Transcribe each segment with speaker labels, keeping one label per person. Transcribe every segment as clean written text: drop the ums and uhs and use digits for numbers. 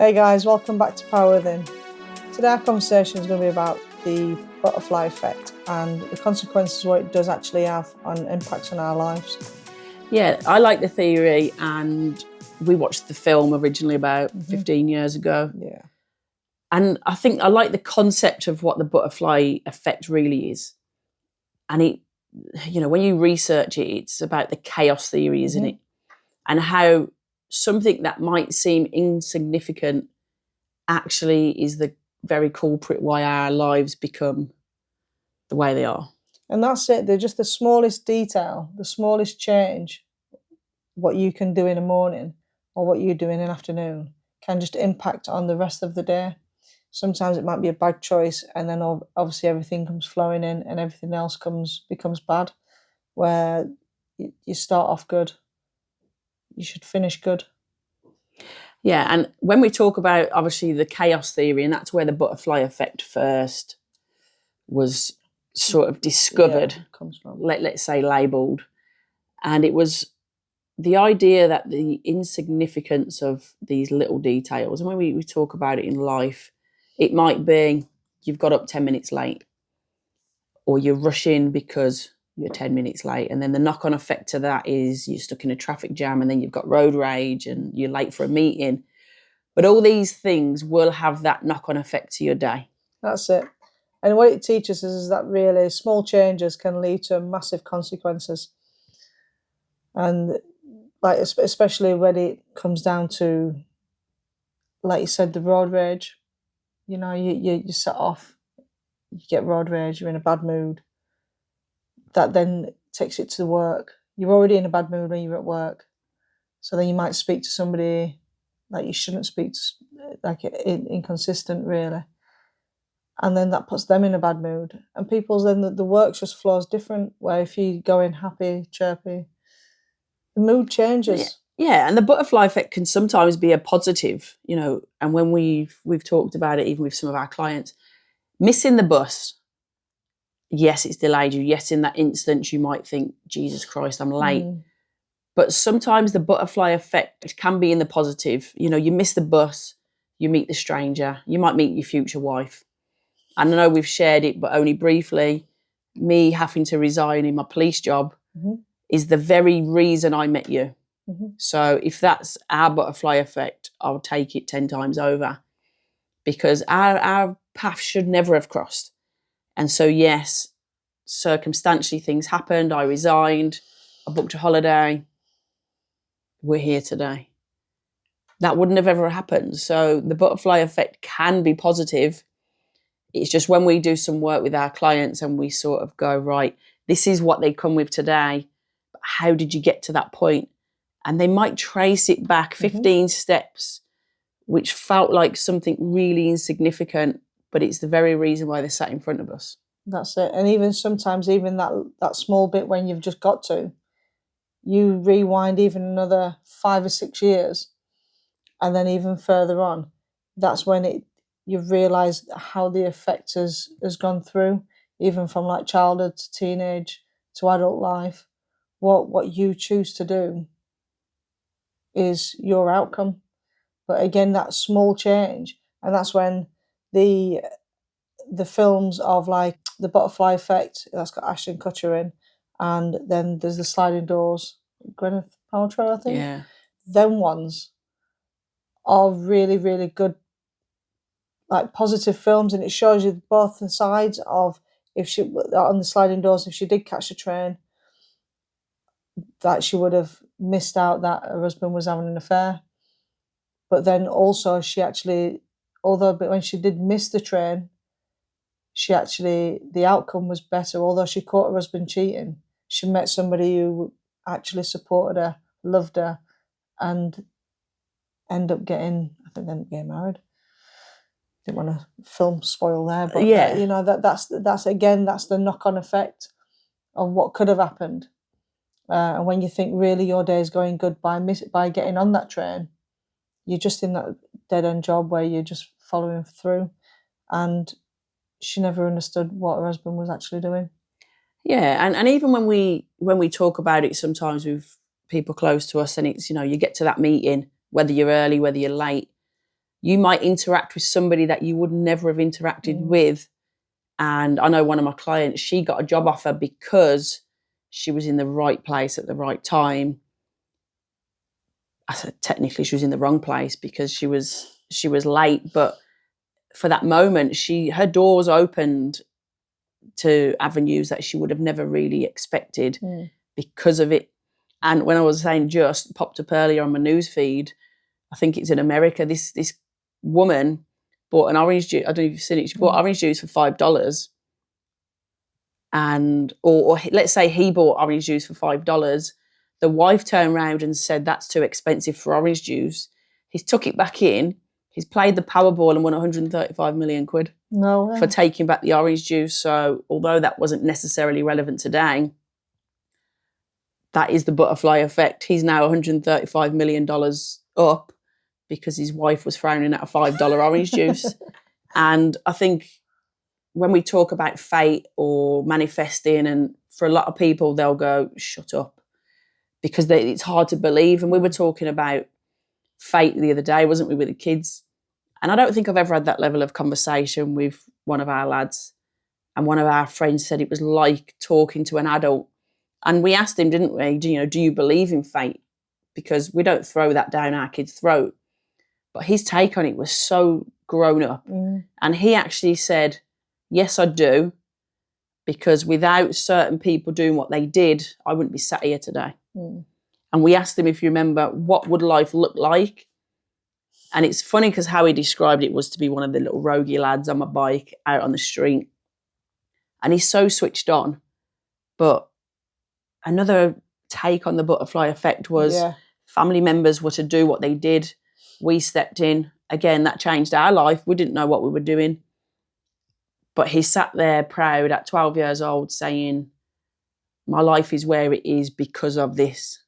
Speaker 1: Hey guys, welcome back to Power Within. Today our conversation is going to be about the butterfly effect and the consequences what it does actually have on impacts on our lives.
Speaker 2: Yeah, I like the theory, and we watched the film originally about 15 years ago.
Speaker 1: Yeah.
Speaker 2: And I think I like the concept of what the butterfly effect really is. And it, when you research it, it's about the chaos theory, isn't it? And how something that might seem insignificant actually is the very culprit why our lives become the way they are.
Speaker 1: And that's it. They're just the smallest detail, the smallest change, what you can do in the morning or what you do in an afternoon can just impact on the rest of the day. Sometimes it might be a bad choice, and then obviously everything comes flowing in and everything else becomes bad, where you start off good. You should finish good.
Speaker 2: Yeah, and when we talk about, obviously, the chaos theory, and that's where the butterfly effect first was sort of discovered,
Speaker 1: comes from.
Speaker 2: Let's say labelled, and it was the idea that the insignificance of these little details, and when we talk about it in life, it might be you've got up 10 minutes late, or you're rushing because you're 10 minutes late, and then the knock-on effect to that is you're stuck in a traffic jam, and then you've got road rage and you're late for a meeting. But all these things will have that knock-on effect to your day.
Speaker 1: That's it. And what it teaches us is that really small changes can lead to massive consequences. And like especially when it comes down to, like you said, the road rage. You set off, you get road rage, you're in a bad mood. That then takes it to work. You're already in a bad mood when you're at work. So then you might speak to somebody like you shouldn't speak to, like inconsistent really. And then that puts them in a bad mood. And people's then the work just flows different, where if you go in happy, chirpy, the mood changes.
Speaker 2: Yeah, and the butterfly effect can sometimes be a positive, and when we've talked about it, even with some of our clients, missing the bus, yes, it's delayed you. Yes, in that instance, you might think, Jesus Christ, I'm late. But sometimes the butterfly effect can be in the positive. You miss the bus, you meet the stranger, you might meet your future wife. And I know we've shared it, but only briefly, me having to resign in my police job is the very reason I met you. So if that's our butterfly effect, I'll take it 10 times over, because our path should never have crossed. And so, yes, circumstantially things happened. I resigned. I booked a holiday. We're here today. That wouldn't have ever happened. So the butterfly effect can be positive. It's just when we do some work with our clients and we sort of go, right, this is what they come with today. But how did you get to that point? And they might trace it back 15 steps, which felt like something really insignificant, but it's the very reason why they're sat in front of us.
Speaker 1: That's it. And even sometimes, even that small bit when you've just got to, you rewind even another 5 or 6 years, and then even further on, that's when you've realised how the effect has gone through, even from like childhood to teenage to adult life. What you choose to do is your outcome. But again, that small change, and that's when the films of like the butterfly effect, that's got Ashton Kutcher in, and then there's the sliding doors, Gwyneth Paltrow, I think.
Speaker 2: Yeah.
Speaker 1: Them ones are really, really good, like positive films, and it shows you both the sides of if she on the sliding doors, if she did catch a train, that she would have missed out that her husband was having an affair. But then also she actually, but when she did miss the train, the outcome was better. Although she caught her husband cheating, she met somebody who actually supported her, loved her, and ended up getting married. Didn't want to film spoil there, but
Speaker 2: Yeah.
Speaker 1: That's again, that's the knock-on effect of what could have happened. And when you think really your day is going good by getting on that train, you're just in that dead-end job where you're just following through. And she never understood what her husband was actually doing.
Speaker 2: Yeah, and even when we talk about it sometimes with people close to us, and it's, you get to that meeting, whether you're early, whether you're late, you might interact with somebody that you would never have interacted with. And I know one of my clients, she got a job offer because she was in the right place at the right time. I said technically she was in the wrong place because she was late, but for that moment, her doors opened to avenues that she would have never really expected because of it. And when I was saying just popped up earlier on my news feed, I think it's in America, this woman bought an orange juice. I don't know if you've seen it. She bought orange juice for $5. And or let's say he bought orange juice for $5. The wife turned around and said, that's too expensive for orange juice. He's took it back in. He's played the Powerball and won 135 million quid for taking back the orange juice. So although that wasn't necessarily relevant today, that is the butterfly effect. He's now $135 million up because his wife was frowning at a $5 orange juice. And I think when we talk about fate or manifesting, and for a lot of people, they'll go, shut up, because it's hard to believe. And we were talking about fate the other day, wasn't we, with the kids? And I don't think I've ever had that level of conversation with one of our lads. And one of our friends said it was like talking to an adult. And we asked him, didn't we, do you believe in fate? Because we don't throw that down our kids' throat. But his take on it was so grown up. And he actually said, yes, I do. Because without certain people doing what they did, I wouldn't be sat here today. And we asked him, if you remember, what would life look like? And it's funny because how he described it was to be one of the little roguey lads on my bike out on the street. And he's so switched on. But another take on the butterfly effect was family members were to do what they did. We stepped in. Again, that changed our life. We didn't know what we were doing. But he sat there proud at 12 years old saying, my life is where it is because of this.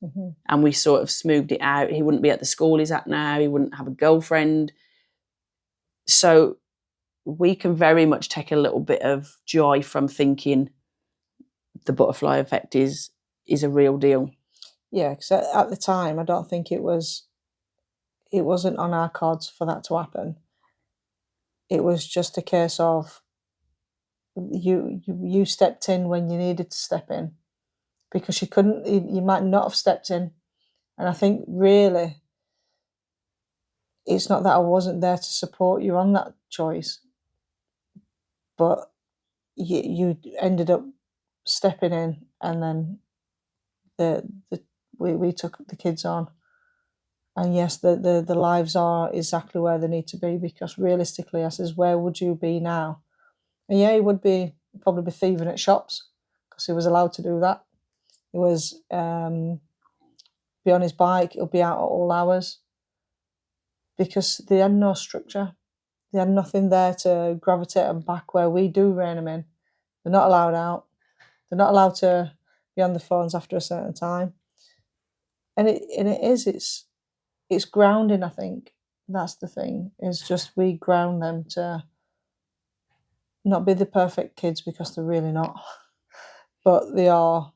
Speaker 2: And we sort of smoothed it out. He wouldn't be at the school he's at now. He wouldn't have a girlfriend. So we can very much take a little bit of joy from thinking the butterfly effect is a real deal. Yeah,
Speaker 1: because at the time, I don't think it wasn't on our cards for that to happen. It was just a case of you stepped in when you needed to step in, because you might not have stepped in. And I think really it's not that I wasn't there to support you on that choice, but you ended up stepping in, and then we took the kids on. And yes, the lives are exactly where they need to be, because realistically, I says, where would you be now? And yeah, he would probably be thieving at shops, because he was allowed to do that. He was be on his bike, he'll be out at all hours, because they had no structure. They had nothing there to gravitate them back where we do rein them in. They're not allowed out. They're not allowed to be on the phones after a certain time. And it's grounding, I think. That's the thing, is just we ground them to not be the perfect kids, because they're really not. But they are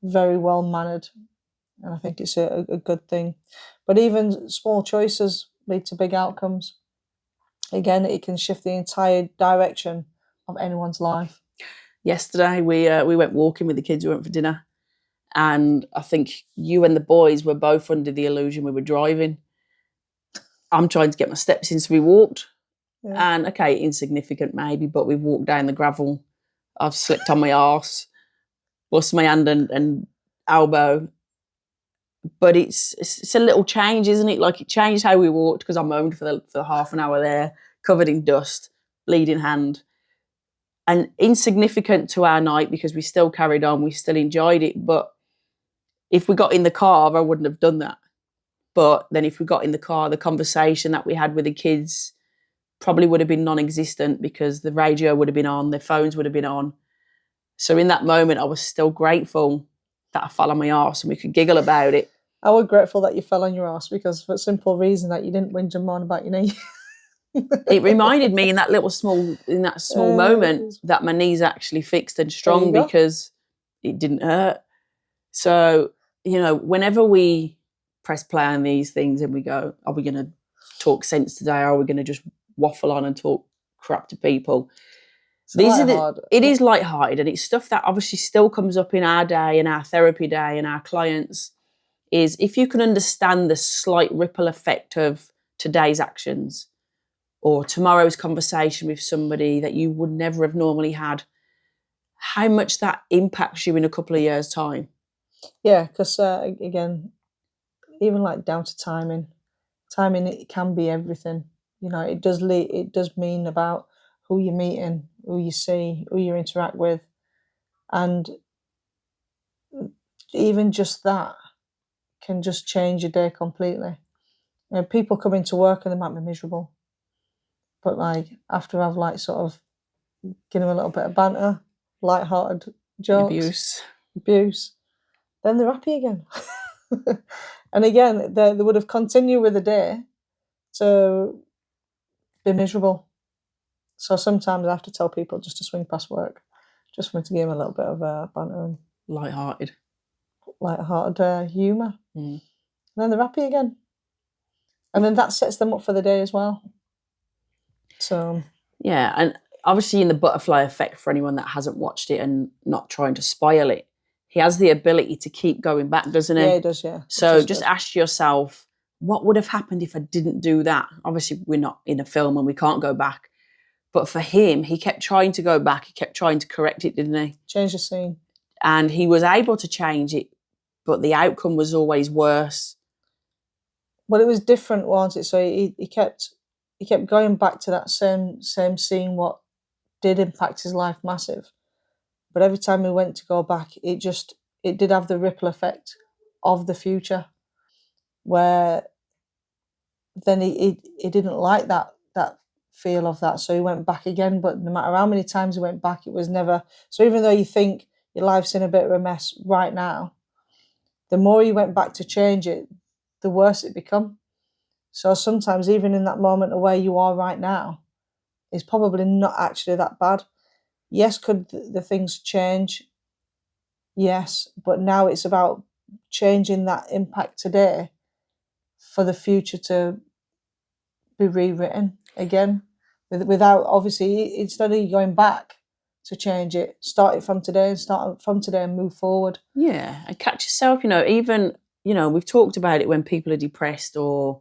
Speaker 1: very well mannered. And I think it's a good thing. But even small choices lead to big outcomes. Again, it can shift the entire direction of anyone's life.
Speaker 2: Yesterday, we went walking with the kids. We went for dinner. And I think you and the boys were both under the illusion we were driving. I'm trying to get my steps in, so we walked. Yeah. And, okay, insignificant maybe, but we've walked down the gravel. I've slipped on my arse, bust my hand and elbow. But it's a little change, isn't it? Like, it changed how we walked, because I moaned for half an hour there, covered in dust, bleeding hand. And insignificant to our night, because we still carried on, we still enjoyed it. But if we got in the car, I wouldn't have done that. But then if we got in the car, the conversation that we had with the kids probably would have been non-existent, because the radio would have been on, their phones would have been on. So in that moment, I was still grateful that I fell on my arse and we could giggle about it.
Speaker 1: I was grateful that you fell on your arse, because for a simple reason that you didn't whinge and moan about your knee.
Speaker 2: It reminded me in that small moment that my knee's actually fixed and strong, because it didn't hurt. So, whenever we press play on these things and we go, are we going to talk sense today? Or are we going to just waffle on and talk crap to people?
Speaker 1: It's
Speaker 2: It is lighthearted, and it's stuff that obviously still comes up in our day and our therapy day and our clients, is if you can understand the slight ripple effect of today's actions or tomorrow's conversation with somebody that you would never have normally had, how much that impacts you in a couple of years' time.
Speaker 1: Yeah, because again, even like down to timing, it can be everything. You know, it does mean about who you're meeting, who you see, who you interact with, and even just that can just change your day completely. You know, people come into work and they might be miserable, but like after I've like sort of given them a little bit of banter, light-hearted jokes, abuse, then they're happy again. And again, they would have continued with the day to be miserable. So sometimes I have to tell people just to swing past work, just for me to give them a little bit of banter and
Speaker 2: light-hearted
Speaker 1: humour. And then they're happy again. And then that sets them up for the day as well. So
Speaker 2: yeah, and obviously in the butterfly effect, for anyone that hasn't watched it and not trying to spoil it, he has the ability to keep going back, doesn't he?
Speaker 1: Yeah, he does, yeah.
Speaker 2: So just ask yourself, what would have happened if I didn't do that? Obviously, we're not in a film and we can't go back. But for him, he kept trying to go back. He kept trying to correct it, didn't he?
Speaker 1: Change the scene.
Speaker 2: And he was able to change it, but the outcome was always worse.
Speaker 1: Well, it was different, wasn't it? So he kept going back to that same scene, what did impact his life massive. But every time he went to go back, it did have the ripple effect of the future, where then he didn't like that feel of that, so he went back again. But no matter how many times he went back, it was never. So even though you think your life's in a bit of a mess right now, the more you went back to change it, the worse it become. So sometimes even in that moment of where you are right now is probably not actually that bad. Yes, could the things change? Yes, but now it's about changing that impact today for the future to be rewritten again, without, obviously, instead of going back to change it, start it from today and move forward.
Speaker 2: Yeah, and catch yourself, even, we've talked about it when people are depressed or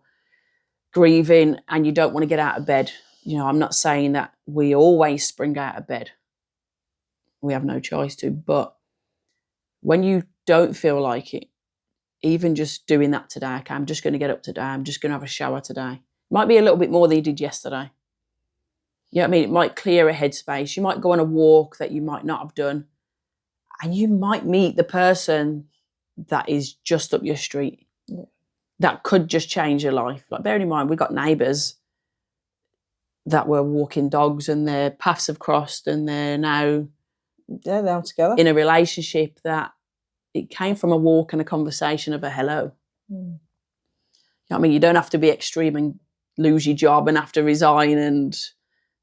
Speaker 2: grieving and you don't want to get out of bed. I'm not saying that we always spring out of bed. We have no choice to, but when you don't feel like it, even just doing that today, okay, I'm just going to get up today, I'm just going to have a shower today. Might be a little bit more than you did yesterday. You know what I mean? It might clear a headspace. You might go on a walk that you might not have done, and you might meet the person that is just up your street.
Speaker 1: Yeah.
Speaker 2: That could just change your life. Like, bearing in mind, we've got neighbours that were walking dogs and their paths have crossed and they're now
Speaker 1: together
Speaker 2: in a relationship that it came from a walk and a conversation of a hello. You know what I mean? You don't have to be extreme and lose your job and have to resign and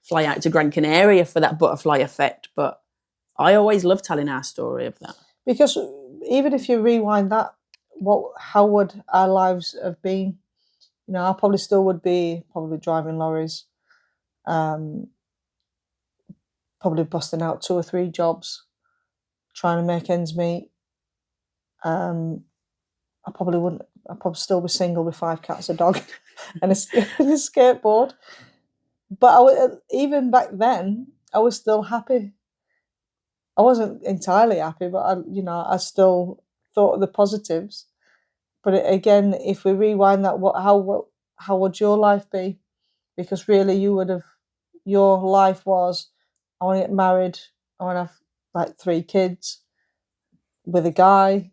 Speaker 2: fly out to Gran Canaria for that butterfly effect. But I always love telling our story of that.
Speaker 1: Because even if you rewind that, how would our lives have been? I probably still would be driving lorries, probably busting out 2 or 3 jobs, trying to make ends meet. I'd probably still be single with 5 cats, a dog, and a skateboard. But even back then, I was still happy. I wasn't entirely happy, but I still thought of the positives. But again, if we rewind that, how would your life be? Because really, your life was, I want to get married, I want to have like 3 kids with a guy,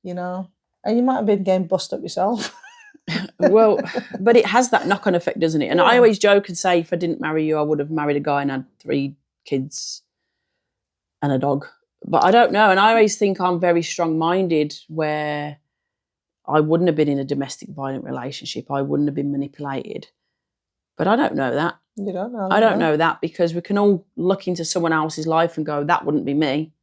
Speaker 1: and you might have been getting bust up yourself.
Speaker 2: Well, but it has that knock-on effect, doesn't it? And I always joke and say, if I didn't marry you, I would have married a guy and had 3 kids and a dog. But I don't know. And I always think I'm very strong-minded, where I wouldn't have been in a domestic violent relationship. I wouldn't have been manipulated. But I don't know that.
Speaker 1: You don't know.
Speaker 2: I don't know that, because we can all look into someone else's life and go, that wouldn't be me.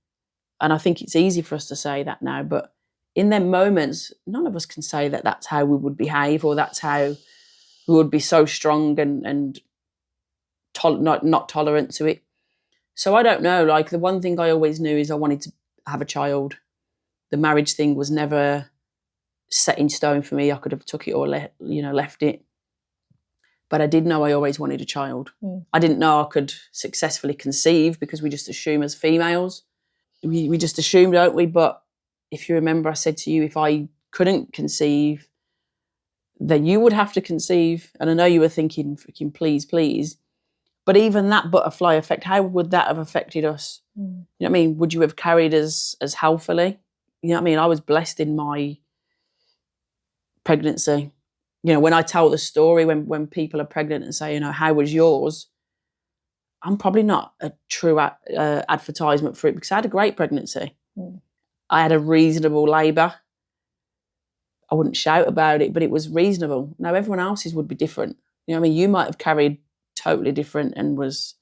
Speaker 2: And I think it's easy for us to say that now. But in them moments, none of us can say that that's how we would behave or that's how who would be so strong and not tolerant to it. So I don't know. Like, the one thing I always knew is I wanted to have a child. The marriage thing was never set in stone for me. I could have took it or left it. But I did know I always wanted a child. I didn't know I could successfully conceive, because we just assume as females. We just assume, don't we? But if you remember, I said to you, if I couldn't conceive, then you would have to conceive. And I know you were thinking, freaking please, please. But even that butterfly effect, how would that have affected us? You know what I mean? Would you have carried as healthily? You know what I mean? I was blessed in my pregnancy. You know, when I tell the story, when people are pregnant and say, you know, how was yours? I'm probably not a true advertisement for it, because I had a great pregnancy. I had a reasonable labour. I wouldn't shout about it, but it was reasonable. Now, everyone else's would be different. You know what I mean? You might have carried totally different and was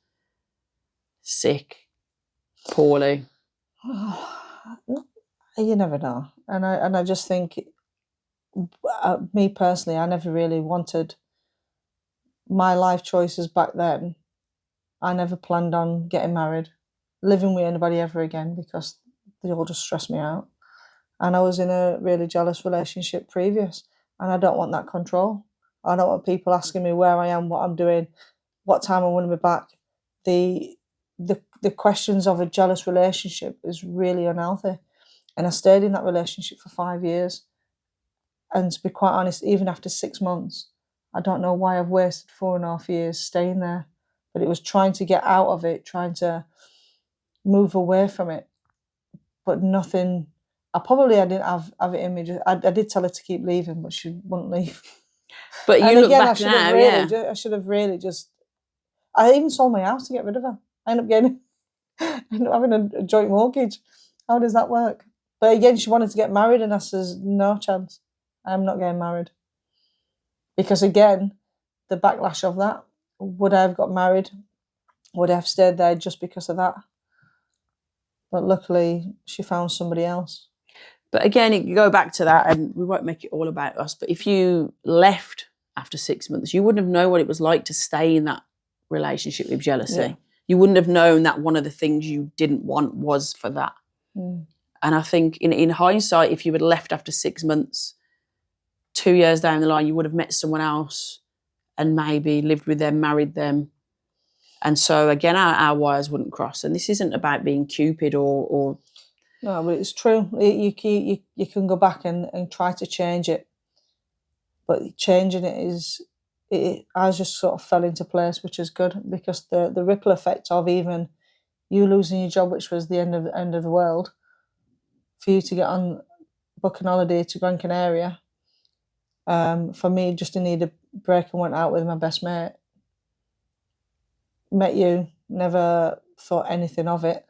Speaker 2: sick, poorly.
Speaker 1: You never know. And I just think, me personally, I never really wanted my life choices back then. I never planned on getting married, living with anybody ever again, because they all just stressed me out. And I was in a really jealous relationship previous, and I don't want that control. I don't want people asking me where I am, what I'm doing, what time I want to be back. The questions of a jealous relationship is really unhealthy. And I stayed in that relationship for 5 years. And to be quite honest, even after 6 months, I don't know why I've wasted 4.5 years staying there. But it was trying to get out of it, trying to move away from it. But nothing. I didn't have it in me. I did tell her to keep leaving, but she wouldn't leave.
Speaker 2: But you
Speaker 1: and
Speaker 2: look
Speaker 1: again,
Speaker 2: back now,
Speaker 1: I should have really just. I even sold my house to get rid of her. I ended up having a joint mortgage. How does that work? But again, she wanted to get married, and I says, no chance. I'm not getting married. Because again, the backlash of that, would I have got married? Would I have stayed there just because of that? But luckily, she found somebody else.
Speaker 2: But again, you go back to that, and we won't make it all about us, but if you left after 6 months, you wouldn't have known what it was like to stay in that relationship with jealousy. Yeah. You wouldn't have known that one of the things you didn't want was for that. And I think in hindsight, if you had left after 6 months, 2 years down the line, you would have met someone else and maybe lived with them, married them. And so, again, our wires wouldn't cross. And this isn't about being Cupid or
Speaker 1: No, but it's true. You can go back and try to change it. But changing it I just sort of fell into place, which is good, because the ripple effect of even you losing your job, which was the end of the world, for you to get on booking holiday to Gran Canaria, for me, just to need a break, and went out with my best mate. Met you, never thought anything of it,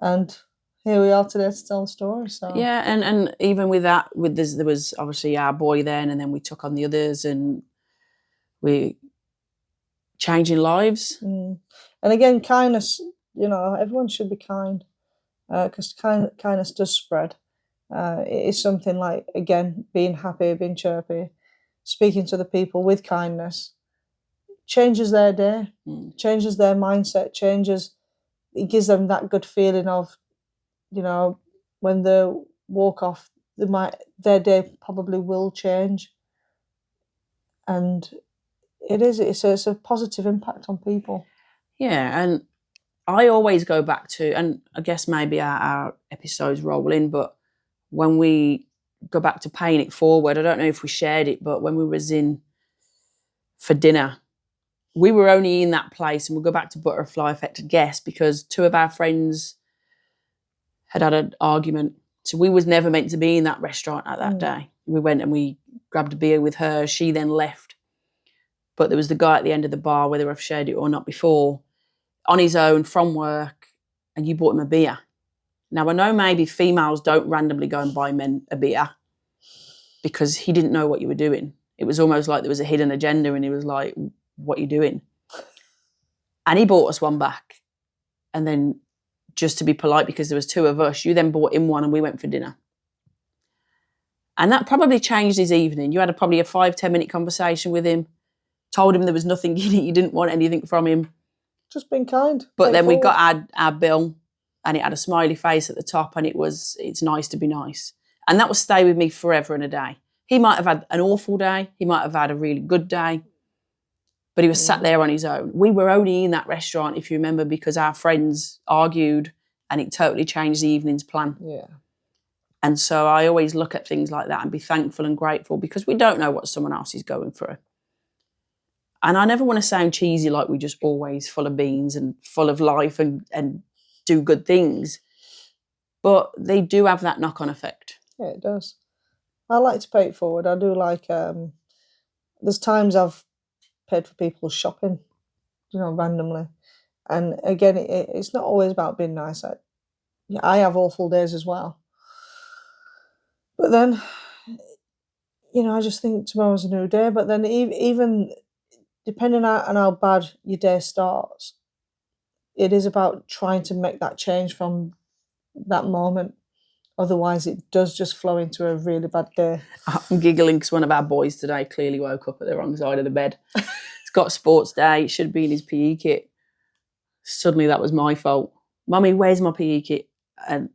Speaker 1: and here we are today to tell the story. So
Speaker 2: yeah, and even with that, there was obviously our boy then, and then we took on the others, and we changing lives.
Speaker 1: And again, kindness. You know, everyone should be kind, because kindness does spread. It is something like, again, being happy, being chirpy, speaking to the people with kindness, changes their day, changes their mindset, it gives them that good feeling of, you know, when they walk off, their day probably will change. And it's a positive impact on people.
Speaker 2: Yeah, and I always go back to, and I guess maybe our episodes roll in, but when we go back to paying it forward, I don't know if we shared it, but when we was in for dinner, we were only in that place, and we'll go back to butterfly effect, I guess, because two of our friends had an argument. So we was never meant to be in that restaurant at that day. We went and we grabbed a beer with her. She then left. But there was the guy at the end of the bar, whether I've shared it or not before, on his own from work, and you bought him a beer. Now, I know maybe females don't randomly go and buy men a beer, because he didn't know what you were doing. It was almost like there was a hidden agenda, and he was like, what are you doing? And he bought us one back. And then, just to be polite, because there was two of us, you then bought him one and we went for dinner. And that probably changed his evening. You had probably a 5-10 minute conversation with him, told him there was nothing in it, you didn't want anything from him.
Speaker 1: Just being kind.
Speaker 2: But then we got our bill, and it had a smiley face at the top, and it's nice to be nice. And that will stay with me forever and a day. He might have had an awful day. He might have had a really good day. But he was sat there on his own. We were only in that restaurant, if you remember, because our friends argued, and it totally changed the evening's plan.
Speaker 1: Yeah.
Speaker 2: And so I always look at things like that and be thankful and grateful, because we don't know what someone else is going through. And I never want to sound cheesy, like we're just always full of beans and full of life and do good things. But they do have that knock-on effect.
Speaker 1: Yeah, it does. I like to pay it forward. I do like, there's times I've paid for people's shopping, randomly. And again, it's not always about being nice. I have awful days as well. But then, I just think tomorrow's a new day. But then even depending on how bad your day starts, it is about trying to make that change from that moment. Otherwise, it does just flow into a really bad day.
Speaker 2: I'm giggling because one of our boys today clearly woke up at the wrong side of the bed. He's got sports day. It should be in his PE kit. Suddenly that was my fault. Mummy, where's my PE kit? And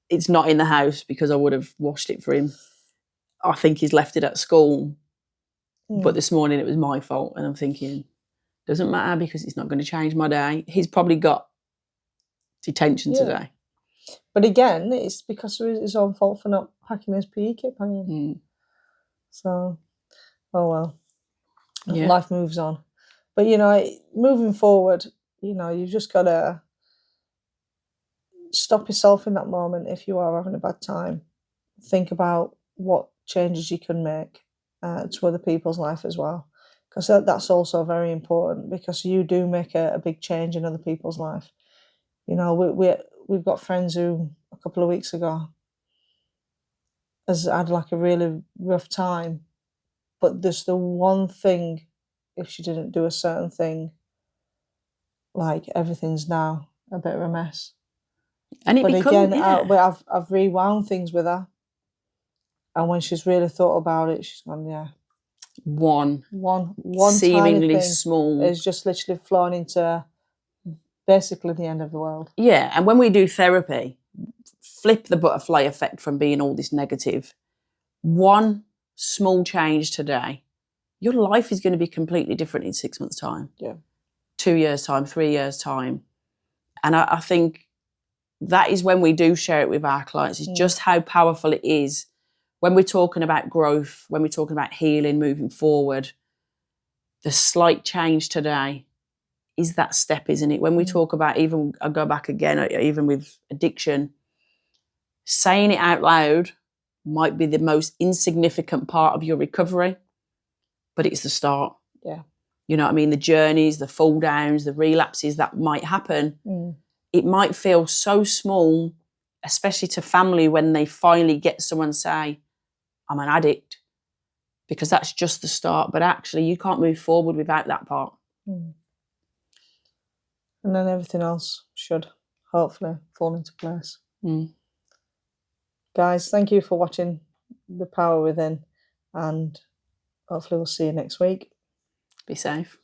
Speaker 2: it's not in the house because I would have washed it for him. I think he's left it at school. But this morning it was my fault. And I'm thinking, doesn't matter because it's not going to change my day. He's probably got detention today.
Speaker 1: But again, it's because of his own fault for not packing his PE kit. So, oh well. Yeah. Life moves on. But, moving forward, you've just got to stop yourself in that moment if you are having a bad time. Think about what changes you can make to other people's life as well. Because that's also very important, because you do make a big change in other people's life. We've got friends who a couple of weeks ago has had like a really rough time, but there's the one thing, if she didn't do a certain thing, like everything's now a bit of a mess.
Speaker 2: And
Speaker 1: I've rewound things with her, and when she's really thought about it, she's gone, one
Speaker 2: seemingly small
Speaker 1: is just literally flown into basically the end of the world.
Speaker 2: Yeah, and when we do therapy, flip the butterfly effect from being all this negative. One small change today, your life is going to be completely different in 6 months' time.
Speaker 1: Yeah.
Speaker 2: 2 years' time, 3 years' time. And I think that is when we do share it with our clients, is just how powerful it is when we're talking about growth, when we're talking about healing, moving forward. The slight change today is that step, isn't it? When we talk about, even I'll go back again, even with addiction, saying it out loud might be the most insignificant part of your recovery, but it's the start.
Speaker 1: Yeah.
Speaker 2: You know what I mean? The journeys, the fall downs, the relapses that might happen. It might feel so small, especially to family, when they finally get someone say, I'm an addict, because that's just the start. But actually, you can't move forward without that part.
Speaker 1: And then everything else should hopefully fall into place. Guys, thank you for watching The Power Within, and hopefully we'll see you next week.
Speaker 2: Be safe.